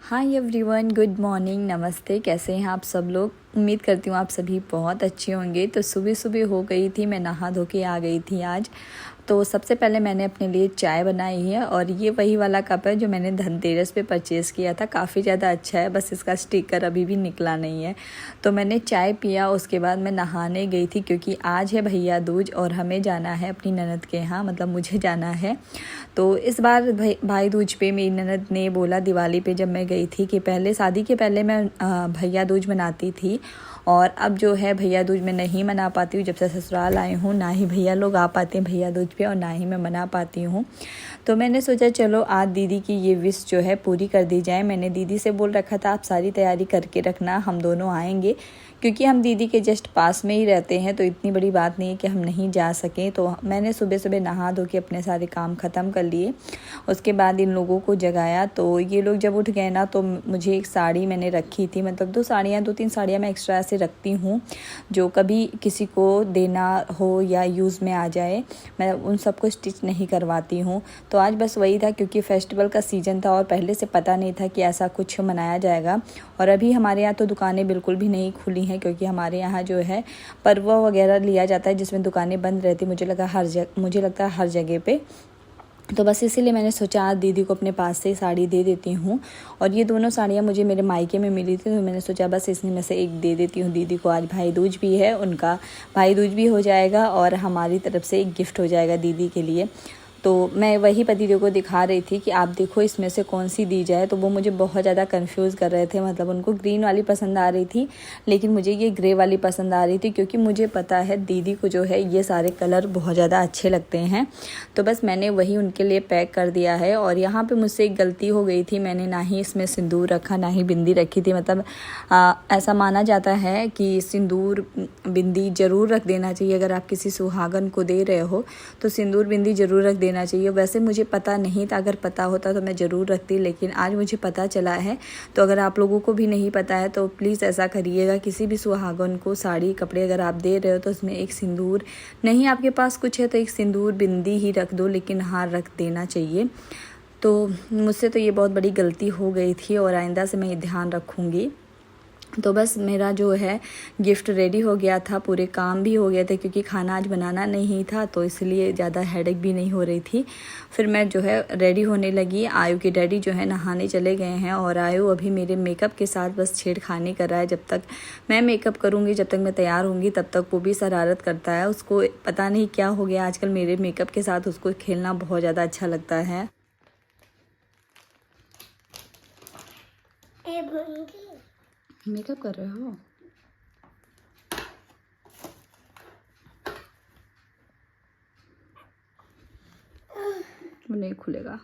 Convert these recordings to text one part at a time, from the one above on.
Hi everyone, good morning, नमस्ते। कैसे हैं आप सब लोग? उम्मीद करती हूँ आप सभी बहुत अच्छे होंगे। तो सुबह सुबह हो गई थी, मैं नहा धो के आ गई थी आज। तो सबसे पहले मैंने अपने लिए चाय बनाई है और ये वही वाला कप है जो मैंने धनतेरस पे परचेज़ किया था। काफ़ी ज़्यादा अच्छा है, बस इसका स्टिकर अभी भी निकला नहीं है। तो मैंने चाय पिया, उसके बाद मैं नहाने गई थी क्योंकि आज है भैया दूज और हमें जाना है अपनी ननद के यहाँ, मतलब मुझे जाना है। तो इस बार भाई दूज पे मेरी ननद ने बोला, दिवाली पे जब मैं गई थी, कि पहले शादी के पहले मैं भैया दूज मनाती थी और अब जो है भैया दूज में नहीं मना पाती हूँ। जब से ससुराल आई हूँ ना ही भैया लोग आ पाते हैं भैया दूज पे और ना ही मैं मना पाती हूँ। तो मैंने सोचा चलो आज दीदी की ये विश जो है पूरी कर दी जाए। मैंने दीदी से बोल रखा था आप सारी तैयारी करके रखना, हम दोनों आएंगे, क्योंकि हम दीदी के जस्ट पास में ही रहते हैं। तो इतनी बड़ी बात नहीं है कि हम नहीं जा सकें। तो मैंने सुबह सुबह नहा धो के अपने सारे काम ख़त्म कर लिए। उसके बाद इन लोगों को जगाया। तो ये लोग जब उठ गए ना, तो मुझे एक साड़ी मैंने रखी थी, मतलब दो तीन साड़ियाँ मैं एक्स्ट्रा ऐसे रखती हूँ जो कभी किसी को देना हो या यूज़ में आ जाए, मैं उन सबको स्टिच नहीं करवाती हूँ। तो आज बस वही था, क्योंकि फेस्टिवल का सीज़न था और पहले से पता नहीं था कि ऐसा कुछ मनाया जाएगा। और अभी हमारे यहाँ तो दुकानें बिल्कुल भी नहीं खुली हैं, क्योंकि हमारे यहाँ जो है पर्व वगैरह लिया जाता है जिसमें दुकानें बंद रहती। मुझे लगता है हर जगह पे। तो बस इसीलिए मैंने सोचा आज दीदी को अपने पास से साड़ी दे देती हूँ। और ये दोनों साड़ियाँ मुझे मेरे मायके में मिली थी, तो मैंने सोचा बस इसमें में से एक दे देती हूँ दीदी को। आज भाई दूज भी है, उनका भाई दूज भी हो जाएगा और हमारी तरफ से एक गिफ्ट हो जाएगा दीदी के लिए। तो मैं वही पतिदेव को दिखा रही थी कि आप देखो इसमें से कौन सी दी जाए। तो वो मुझे बहुत ज़्यादा कंफ्यूज कर रहे थे, मतलब उनको ग्रीन वाली पसंद आ रही थी लेकिन मुझे ये ग्रे वाली पसंद आ रही थी, क्योंकि मुझे पता है दीदी को जो है ये सारे कलर बहुत ज़्यादा अच्छे लगते हैं। तो बस मैंने वही उनके लिए पैक कर दिया है। और यहाँ पर मुझसे एक गलती हो गई थी, मैंने ना ही इसमें सिंदूर रखा ना ही बिंदी रखी थी। मतलब ऐसा माना जाता है कि सिंदूर बिंदी ज़रूर रख देना चाहिए। अगर आप किसी सुहागन को दे रहे हो तो सिंदूर बिंदी ज़रूर रख देना चाहिए। वैसे मुझे पता नहीं था, अगर पता होता तो मैं ज़रूर रखती, लेकिन आज मुझे पता चला है। तो अगर आप लोगों को भी नहीं पता है तो प्लीज़ ऐसा करिएगा, किसी भी सुहागन को साड़ी कपड़े अगर आप दे रहे हो तो उसमें एक सिंदूर, नहीं आपके पास कुछ है तो एक सिंदूर बिंदी ही रख दो, लेकिन हार रख देना चाहिए। तो मुझसे तो ये बहुत बड़ी गलती हो गई थी और आइंदा से मैं ये ध्यान रखूँगी। तो बस मेरा जो है गिफ्ट रेडी हो गया था, पूरे काम भी हो गए थे, क्योंकि खाना आज बनाना नहीं था तो इसलिए ज़्यादा हेडेक भी नहीं हो रही थी। फिर मैं जो है रेडी होने लगी। आयु के डैडी जो है नहाने चले गए हैं और आयु अभी मेरे मेकअप के साथ बस छेड़खानी कर रहा है। जब तक मैं मेकअप करूँगी, जब तक मैं तैयार होंगी, तब तक वो भी शरारत करता है। उसको पता नहीं क्या हो गया आजकल, मेरे मेकअप के साथ उसको खेलना बहुत ज़्यादा अच्छा लगता है। मेकअप कर रहे हो? वो नहीं खुलेगा।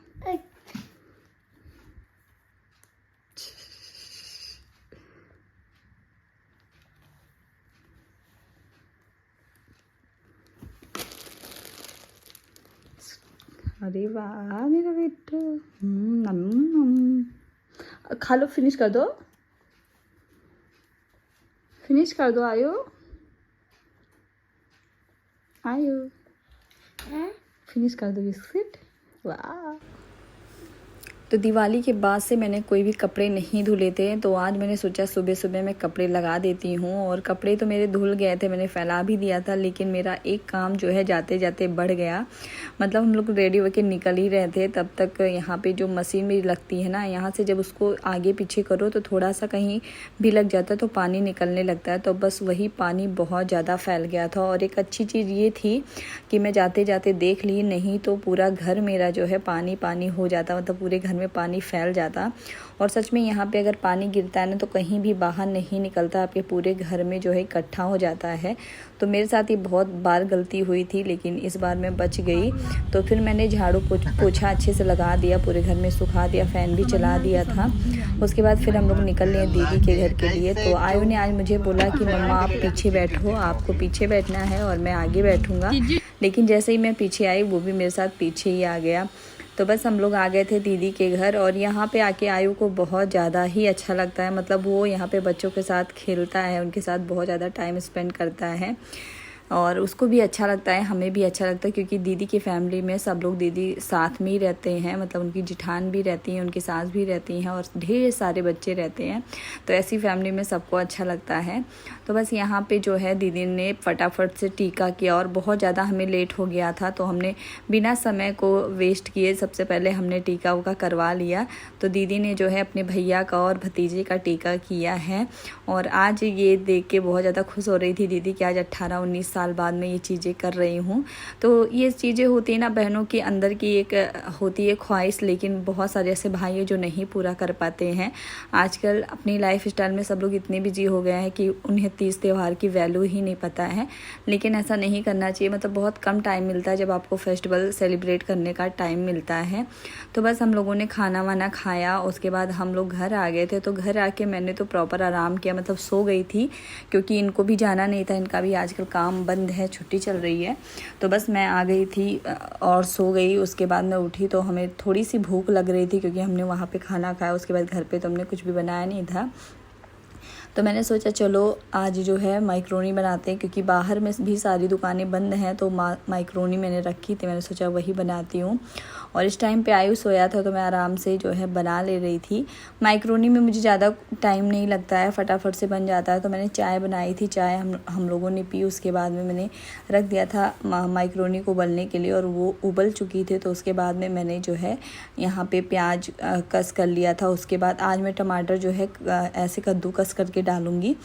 अरे वाह मेरा बेटा, खा लो, फिनिश कर दो, फिनिश कर दो। आयो आयो, फिनिश कर दो बिस्किट। वाह। तो दिवाली के बाद से मैंने कोई भी कपड़े नहीं धुले थे, तो आज मैंने सोचा सुबह सुबह मैं कपड़े लगा देती हूँ। और कपड़े तो मेरे धुल गए थे, मैंने फैला भी दिया था, लेकिन मेरा एक काम जो है जाते जाते बढ़ गया। मतलब हम लोग रेडी होकर निकल ही रहे थे, तब तक यहाँ पे जो मशीन मेरी लगती है ना, यहाँ से जब उसको आगे पीछे करो तो थोड़ा सा कहीं भी लग जाता है तो पानी निकलने लगता है। तो बस वही पानी बहुत ज़्यादा फैल गया था। और एक अच्छी चीज़ ये थी कि मैं जाते जाते देख ली, नहीं तो पूरा घर मेरा जो है पानी पानी हो जाता, मतलब पूरे घर में पानी फैल जाता। और सच में यहाँ पे अगर पानी गिरता है ना तो कहीं भी बाहर नहीं निकलता, आपके पूरे घर में जो है इकट्ठा हो जाता है। तो मेरे साथ ये बहुत बार गलती हुई थी, लेकिन इस बार मैं बच गई। तो फिर मैंने झाड़ू पोछा अच्छे से लगा दिया, पूरे घर में सुखा दिया, फ़ैन भी चला दिया था। उसके बाद फिर हम लोग निकल लिए दीदी के घर के लिए। तो आयु ने आज मुझे बोला कि मम्मा आप पीछे बैठो, आपको पीछे बैठना है और मैं आगे बैठूँगा। लेकिन जैसे ही मैं पीछे आई वो भी मेरे साथ पीछे ही आ गया। तो बस हम लोग आ गए थे दीदी के घर। और यहाँ पे आके आयु को बहुत ज़्यादा ही अच्छा लगता है, मतलब वो यहाँ पे बच्चों के साथ खेलता है, उनके साथ बहुत ज़्यादा टाइम स्पेंड करता है। और उसको भी अच्छा लगता है, हमें भी अच्छा लगता है, क्योंकि दीदी की फैमिली में सब लोग दीदी साथ में ही रहते हैं, मतलब उनकी जिठान भी रहती हैं, उनकी सास भी रहती हैं और ढेर सारे बच्चे रहते हैं। तो ऐसी फैमिली में सबको अच्छा लगता है। तो बस यहाँ पे जो है दीदी ने फटाफट से टीका किया और बहुत ज़्यादा हमें लेट हो गया था, तो हमने बिना समय को वेस्ट किए सबसे पहले हमने टीका उका करवा लिया। तो दीदी ने जो है अपने भैया का और भतीजे का टीका किया है। और आज ये देख के बहुत ज़्यादा खुश हो रही थी दीदी कि आज 18-19 साल बाद मैं ये चीज़ें कर रही हूँ। तो ये चीज़ें होती हैं ना, बहनों के अंदर की एक होती है ख्वाहिश, लेकिन बहुत सारे ऐसे भाई हैं जो नहीं पूरा कर पाते हैं। आजकल अपनी लाइफ स्टाइल में सब लोग इतने बिजी हो गए हैं कि उन्हें तीज त्यौहार की वैल्यू ही नहीं पता है। लेकिन ऐसा नहीं करना चाहिए, मतलब बहुत कम टाइम मिलता है जब आपको फेस्टिवल सेलिब्रेट करने का टाइम मिलता है। तो बस हम लोगों ने खाना वाना खाया, उसके बाद हम लोग घर आ गए थे। तो घर आके मैंने तो प्रॉपर आराम किया, मतलब सो गई थी, क्योंकि इनको भी जाना नहीं था, इनका भी आजकल काम बंद है, छुट्टी चल रही है। तो बस मैं आ गई थी और सो गई। उसके बाद मैं उठी तो हमें थोड़ी सी भूख लग रही थी, क्योंकि हमने वहाँ पे खाना खाया। उसके बाद घर पे तो हमने कुछ भी बनाया नहीं था, तो मैंने सोचा चलो आज जो है माइक्रोनी बनाते हैं, क्योंकि बाहर में भी सारी दुकानें बंद हैं। तो माइक्रोनी मैंने रखी थी, मैंने सोचा वही बनाती हूँ। और इस टाइम पे आयुष सोया था, तो मैं आराम से जो है बना ले रही थी। माइक्रोनी में मुझे ज़्यादा टाइम नहीं लगता है, फटाफट से बन जाता है। तो मैंने चाय बनाई थी, चाय हम लोगों ने पी। उसके बाद में मैंने रख दिया था माइक्रोनी को उबलने के लिए, और वो उबल चुकी थी। तो उसके बाद में मैंने जो है यहाँ पे प्याज कस कर लिया था। उसके बाद आज मैं टमाटर जो है ऐसे कद्दूकस करके डालूंगी,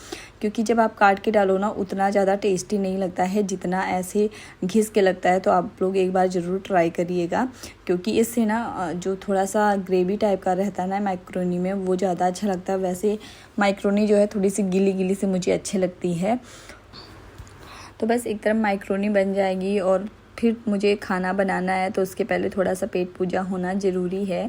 क्योंकि जब आप काट के डालो ना उतना ज़्यादा टेस्टी नहीं लगता है जितना ऐसे घिस के लगता है। तो आप लोग एक बार ज़रूर ट्राई करिएगा, क्योंकि इससे ना जो थोड़ा सा ग्रेवी टाइप का रहता है ना माइक्रोनी में, वो ज़्यादा अच्छा लगता है। वैसे माइक्रोनी जो है थोड़ी सी गीली गीली से मुझे अच्छी लगती है। तो बस एक तरफ माइक्रोनी बन जाएगी और फिर मुझे खाना बनाना है, तो उसके पहले थोड़ा सा पेट पूजा होना ज़रूरी है।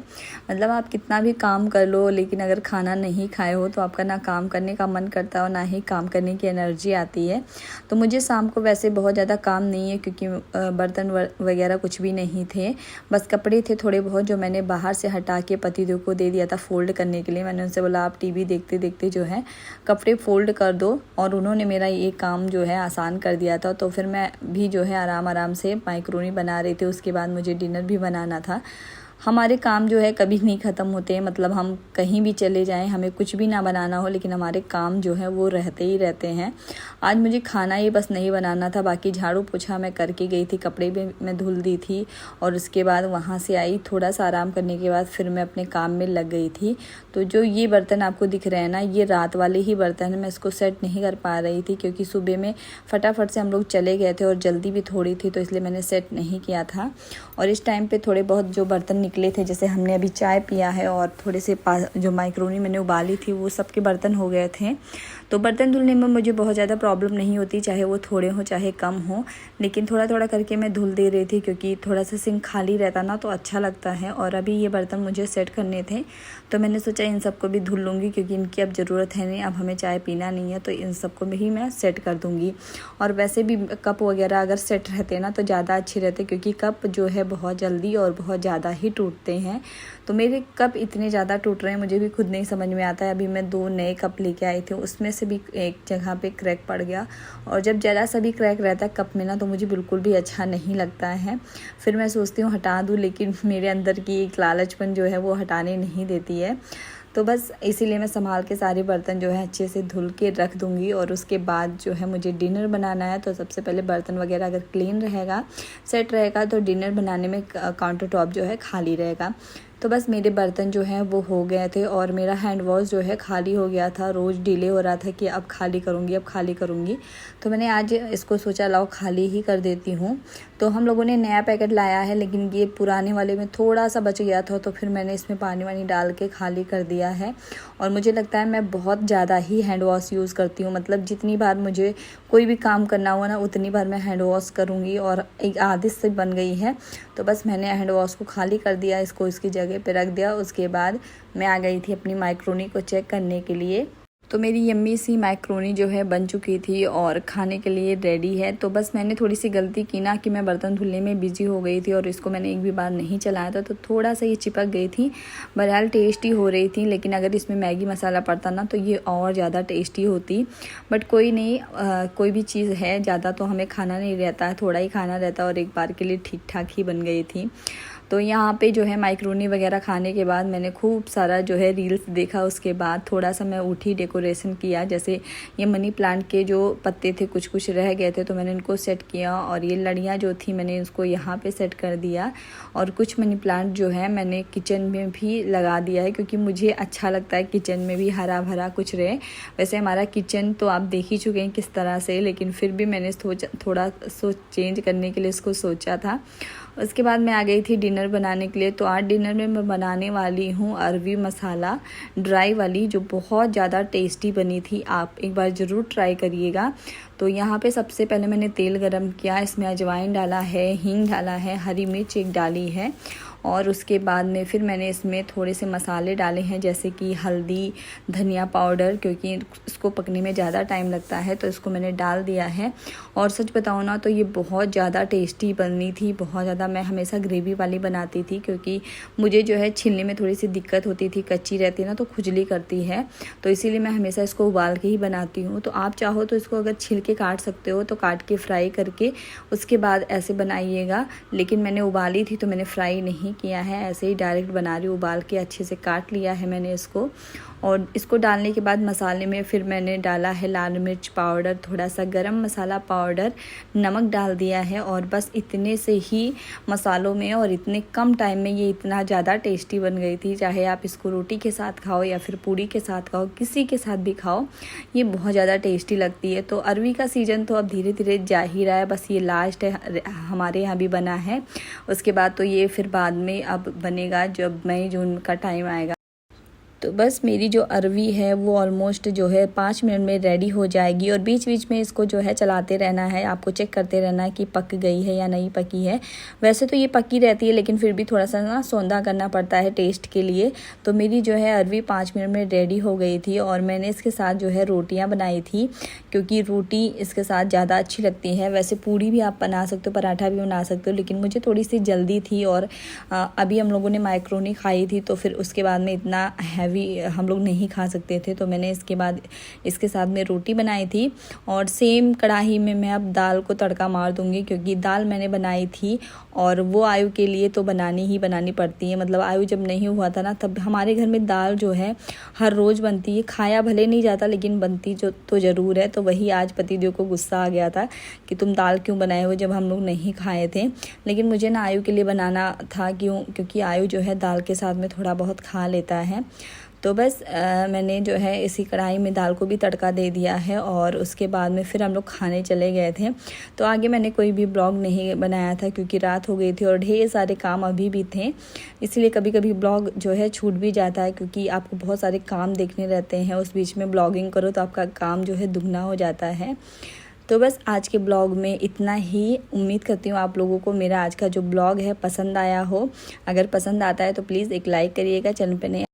मतलब आप कितना भी काम कर लो, लेकिन अगर खाना नहीं खाए हो तो आपका ना काम करने का मन करता हो, ना ही काम करने की एनर्जी आती है। तो मुझे शाम को वैसे बहुत ज़्यादा काम नहीं है, क्योंकि बर्तन वगैरह कुछ भी नहीं थे, बस कपड़े थे थोड़े बहुत जो मैंने बाहर से हटा के पतिदेव को दे दिया था फ़ोल्ड करने के लिए। मैंने उनसे बोला आप टीवी देखते देखते जो है कपड़े फ़ोल्ड कर दो, और उन्होंने मेरा ये काम जो है आसान कर दिया था। तो फिर मैं भी जो है आराम से माइक्रोनी बना रही थी। उसके बाद मुझे डिनर भी बनाना था। हमारे काम जो है कभी नहीं ख़त्म होते हैं, मतलब हम कहीं भी चले जाएं, हमें कुछ भी ना बनाना हो, लेकिन हमारे काम जो है वो रहते ही रहते हैं। आज मुझे खाना ही बस नहीं बनाना था, बाकी झाड़ू पोछा मैं करके गई थी, कपड़े भी मैं धुल दी थी। और उसके बाद वहाँ से आई, थोड़ा सा आराम करने के बाद फिर मैं अपने काम में लग गई थी। तो जो ये बर्तन आपको दिख रहे हैं ना, ये रात वाले ही बर्तन है। मैं इसको सेट नहीं कर पा रही थी, क्योंकि सुबह में फटाफट से हम लोग चले गए थे और जल्दी भी थोड़ी थी, तो इसलिए मैंने सेट नहीं किया था। और इस टाइम पे थोड़े बहुत जो बर्तन निकले थे, जैसे हमने अभी चाय पिया है और थोड़े से जो माइक्रोनी मैंने उबाली थी वो सबके बर्तन हो गए थे। तो बर्तन धुलने में मुझे बहुत ज़्यादा प्रॉब्लम नहीं होती, चाहे वो थोड़े हो चाहे कम हो, लेकिन थोड़ा थोड़ा करके मैं धुल दे रही थी, क्योंकि थोड़ा सा सिंक खाली रहता ना तो अच्छा लगता है। और अभी ये बर्तन मुझे सेट करने थे, तो मैंने सोचा इन सबको भी धुल लूँगी, क्योंकि इनकी अब ज़रूरत है नहीं, अब हमें चाय पीना नहीं है, तो इन सबको भी मैं सेट कर दूँगी। और वैसे भी कप वगैरह अगर सेट रहते ना तो ज़्यादा अच्छे रहते, क्योंकि कप जो है बहुत जल्दी और बहुत ज़्यादा ही टूटते हैं। तो मेरे कप इतने ज़्यादा टूट रहे हैं, मुझे भी खुद नहीं समझ में आता है। अभी मैं 2 नए कप लेके आई थी, उसमें से भी एक जगह पे क्रैक पड़ गया, और जब ज़रा सा भी क्रैक रहता है कप में ना तो मुझे बिल्कुल भी अच्छा नहीं लगता है। फिर मैं सोचती हूँ हटा दूँ, लेकिन मेरे अंदर की एक लालचपन जो है वो हटाने नहीं देती है। तो बस इसीलिए मैं संभाल के सारे बर्तन जो है अच्छे से धुल के रख दूँगी। और उसके बाद जो है मुझे डिनर बनाना है, तो सबसे पहले बर्तन वगैरह अगर क्लीन रहेगा, सेट रहेगा, तो डिनर बनाने में काउंटर टॉप जो है खाली रहेगा। तो बस मेरे बर्तन जो हैं वो हो गए थे, और मेरा हैंड वॉश जो है खाली हो गया था। रोज़ डिले हो रहा था कि अब खाली करूँगी। तो मैंने आज इसको सोचा लाओ खाली ही कर देती हूँ। तो हम लोगों ने नया पैकेट लाया है, लेकिन ये पुराने वाले में थोड़ा सा बच गया था, तो फिर मैंने इसमें पानी वानी डाल के खाली कर दिया है। और मुझे लगता है मैं बहुत ज़्यादा ही हैंड वॉश यूज़ करती हूँ, मतलब जितनी बार मुझे कोई भी काम करना हुआ ना उतनी बार मैं हैंड वॉश करूँगी, और एक आदत से बन गई है। तो बस मैंने हैंड वॉश को खाली कर दिया, इसको इसकी जगह पे रख दिया। उसके बाद मैं आ गई थी अपनी माइक्रोनी को चेक करने के लिए। तो मेरी यम्मी सी मैक्रोनी जो है बन चुकी थी और खाने के लिए रेडी है। तो बस मैंने थोड़ी सी गलती की ना कि मैं बर्तन धुलने में बिजी हो गई थी और इसको मैंने एक भी बार नहीं चलाया था, तो थोड़ा सा ये चिपक गई थी। बहरहाल टेस्टी हो रही थी, लेकिन अगर इसमें मैगी मसाला पड़ता ना तो ये और ज़्यादा टेस्टी होती। बट कोई नहीं, कोई भी चीज़ है ज़्यादा तो हमें खाना नहीं रहता है, थोड़ा ही खाना रहता है और एक बार के लिए ठीक ठाक ही बन गई थी। तो यहाँ पे जो है मैक्रोनी वगैरह खाने के बाद मैंने खूब सारा जो है रील्स देखा। उसके बाद थोड़ा सा मैं उठी, डेकोरेशन किया। जैसे ये मनी प्लांट के जो पत्ते थे कुछ कुछ रह गए थे तो मैंने इनको सेट किया, और ये लड़ियाँ जो थी मैंने उसको यहाँ पे सेट कर दिया। और कुछ मनी प्लांट जो है मैंने किचन में भी लगा दिया है, क्योंकि मुझे अच्छा लगता है किचन में भी हरा भरा कुछ रहे। वैसे हमारा किचन तो आप देख ही चुके हैं किस तरह से, लेकिन फिर भी मैंने थोड़ा चेंज करने के लिए इसको सोचा था। उसके बाद मैं आ गई थी डिनर बनाने के लिए। तो आज डिनर में मैं बनाने वाली हूँ अरवी मसाला ड्राई वाली, जो बहुत ज़्यादा टेस्टी बनी थी। आप एक बार ज़रूर ट्राई करिएगा। तो यहाँ पे सबसे पहले मैंने तेल गरम किया, इसमें अजवाइन डाला है, हींग डाला है, हरी मिर्च एक डाली है, और उसके बाद में फिर मैंने इसमें थोड़े से मसाले डाले हैं, जैसे कि हल्दी, धनिया पाउडर, क्योंकि इसको पकने में ज़्यादा टाइम लगता है तो इसको मैंने डाल दिया है। और सच बताऊँ ना तो ये बहुत ज़्यादा टेस्टी बनी थी, बहुत ज़्यादा। मैं हमेशा ग्रेवी वाली बनाती थी, क्योंकि मुझे जो है छीलने में थोड़ी सी दिक्कत होती थी, कच्ची रहती है ना तो खुजली करती है, तो इसीलिए मैं हमेशा इसको उबाल के ही बनाती हूँ। तो आप चाहो तो इसको अगर छिल के काट सकते हो तो काट के फ्राई करके उसके बाद ऐसे बनाइएगा, लेकिन मैंने उबाली थी तो मैंने फ्राई नहीं किया है, ऐसे ही डायरेक्ट बना रही हूँ। उबाल के अच्छे से काट लिया है मैंने इसको। और इसको डालने के बाद मसाले में फिर मैंने डाला है लाल मिर्च पाउडर, थोड़ा सा गरम मसाला पाउडर, नमक डाल दिया है, और बस इतने से ही मसालों में और इतने कम टाइम में ये इतना ज़्यादा टेस्टी बन गई थी। चाहे आप इसको रोटी के साथ खाओ या फिर पूरी के साथ खाओ, किसी के साथ भी खाओ, ये बहुत ज़्यादा टेस्टी लगती है। तो अरवी का सीज़न तो अब धीरे धीरे जा ही रहा है, बस ये लास्ट है, हमारे यहाँ भी बना है। उसके बाद तो ये फिर बाद में अब बनेगा जब मई जून का टाइम आएगा। तो बस मेरी जो अरवी है वो ऑलमोस्ट जो है 5 मिनट में रेडी हो जाएगी, और बीच बीच में इसको जो है चलाते रहना है, आपको चेक करते रहना है कि पक गई है या नहीं पकी है। वैसे तो ये पकी रहती है, लेकिन फिर भी थोड़ा सा ना सौंधा करना पड़ता है टेस्ट के लिए। तो मेरी जो है अरवी 5 मिनट में रेडी हो गई थी, और मैंने इसके साथ जो है रोटियाँ बनाई थी, क्योंकि रोटी इसके साथ ज़्यादा अच्छी लगती है। वैसे पूड़ी भी आप बना सकते हो, पराठा भी बना सकते हो, लेकिन मुझे थोड़ी सी जल्दी थी, और अभी हम लोगों ने मैक्रोनी खाई थी तो फिर उसके बाद में इतना हैवी हम लोग नहीं खा सकते थे, तो मैंने इसके बाद इसके साथ में रोटी बनाई थी। और सेम कढ़ाई में मैं अब दाल को तड़का मार दूंगी, क्योंकि दाल मैंने बनाई थी और वो आयु के लिए तो बनानी पड़ती है। मतलब आयु जब नहीं हुआ था ना, तब हमारे घर में दाल जो है हर रोज़ बनती है। खाया भले नहीं जाता, लेकिन बनती जो तो ज़रूर है। तो वही आज पतिदेव को गुस्सा आ गया था कि तुम दाल क्यों बनाए हो जब हम लोग नहीं खाए थे। लेकिन मुझे ना आयु के लिए बनाना था, क्योंकि आयु जो है दाल के साथ में थोड़ा बहुत खा लेता है। तो बस मैंने जो है इसी कढ़ाई में दाल को भी तड़का दे दिया है, और उसके बाद में फिर हम लोग खाने चले गए थे। तो आगे मैंने कोई भी ब्लॉग नहीं बनाया था, क्योंकि रात हो गई थी और ढेर सारे काम अभी भी थे, इसलिए कभी कभी ब्लॉग जो है छूट भी जाता है, क्योंकि आपको बहुत सारे काम देखने रहते हैं। उस बीच में ब्लॉगिंग करो तो आपका काम जो है दुगना हो जाता है। तो बस आज के ब्लॉग में इतना ही। उम्मीद करती हूँ आप लोगों को मेरा आज का जो ब्लॉग है पसंद आया हो। अगर पसंद आता है तो प्लीज़ एक लाइक करिएगा। चैनल पे नए